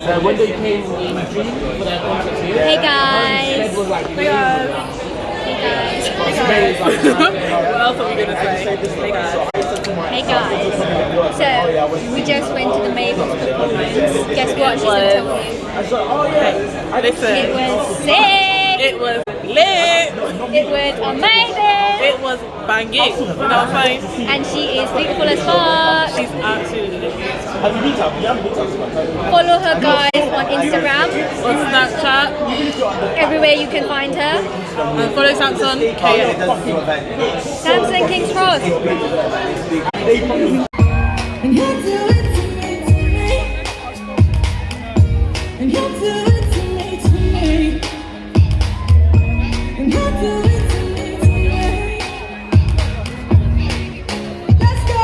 When they came in June for their concert here. Hey guys! Hey guys! Hey guys! Hey guys! What else are we gonna say? Hey guys! Hey guys! So, we just went to the Mabel performance. Guess what? She's gonna tell you. Listen, It was sick! it was lit. It was amazing! It was banging. You know what I'm saying? And she is beautiful as fuck! She's absolutely lit. Follow her guys on Instagram, On Snapchat, everywhere you can find her. and follow Samson KX. Samson King's Cross. And he'll do it to me, to me. And he'll do it to me, to me. And he'll do it to me, to me. Let's go.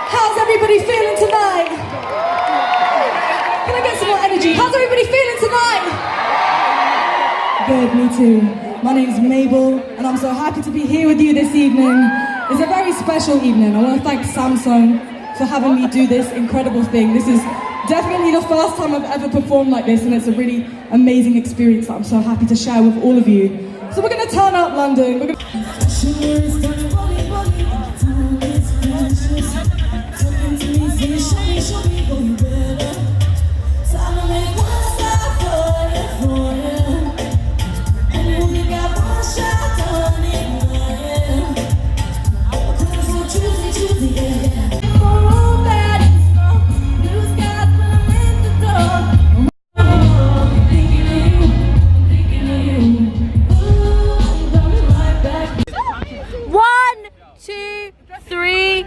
How's everybody feeling tonight? Can I get some more energy? How's everybody feeling tonight? Good, me too. My name's Mabel, and I'm so happy to be here with you this evening. It's a very special evening. I want to thank Samsung for having me do this incredible thing. This is definitely the first time I've ever performed like this, and it's a really amazing experience that I'm so happy to share with all of you. So we're going to turn up London. We're gonna... One, two, three.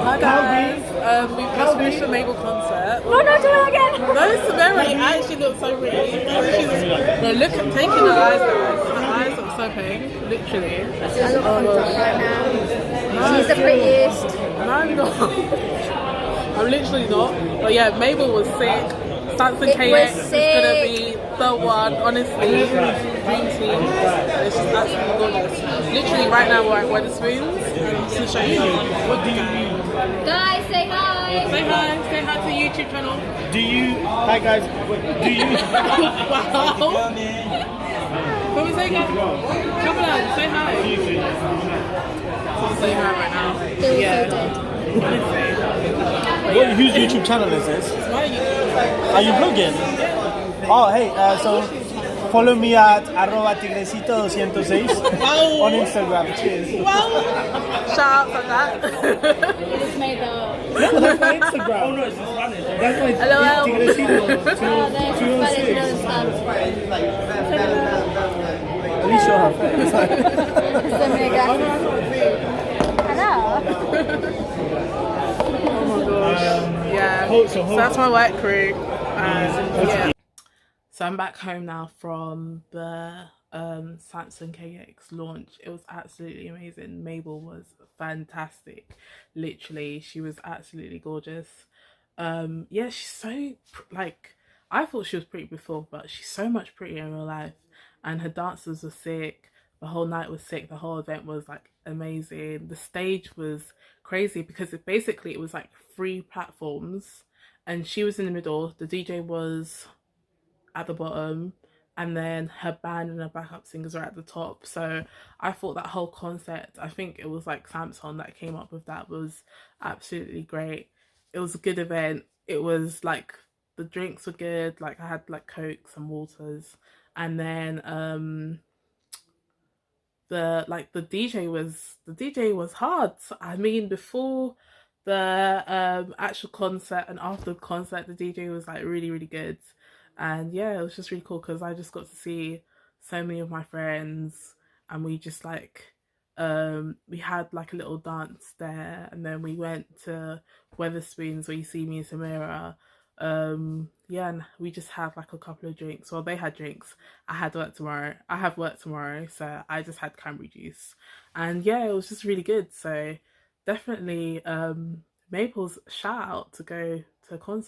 Hi guys. We've just finished the Mabel concert. No, no, do it again. Those Mary actually look so pretty. No, look at taking her eyes, guys. Her eyes look so pink, literally. I look on top right now. She's the prettiest. And I'm not. I'm literally not. But yeah, Mabel was sick. Samson It KX was is sick. gonna be the one, honestly. Dream team. It's just absolutely gorgeous. Literally right now we're at Wetherspoons. I'm just gonna show you. What do you mean? Guys, say hi. Say hi to the YouTube channel. Hi guys! Do you? Wow. Come and say hi. Come on, say hi. Can't say hi right now. Feel so dead. Whose YouTube channel is this? It's my YouTube. Are you vlogging? Oh, hey, so follow me at @tigresito206 on Instagram. Cheers. Wow. Shout out for that. It was made up. No, that's my Instagram. Oh no, it's Spanish. That's my Hello. Tigresito. Oh, there's Spanish, no understand. At least you'll have friends. So many guys. Hello. Yeah. So that's my work crew. Yeah. So I'm back home now from the Samson KX launch. It was absolutely amazing. Mabel was fantastic. Literally, she was absolutely gorgeous. Yeah, she's so like, I thought she was pretty before, but she's so much prettier in real life. And her dancers were sick. The whole night was sick. The whole event was like amazing. The stage was crazy because it was like 3 platforms, and she was in the middle. The DJ was at the bottom, and then her band and her backup singers are at the top. So I thought that whole concept, I think it was like Samson that came up with that, was absolutely great. It was a good event. It was like, the drinks were good. Like I had like Cokes and waters, and then the DJ was hard. I mean, before the actual concert and after the concert, the DJ was like really, really good. And yeah, it was just really cool because I just got to see so many of my friends, and we just like we had like a little dance there, and then we went to Wetherspoons where you see me and Samira. Yeah, and we just had like a couple of drinks. Well, they had drinks. I have work tomorrow, so I just had cranberry juice. And yeah, it was just really good. So definitely Mabel's shout out to go to a concert.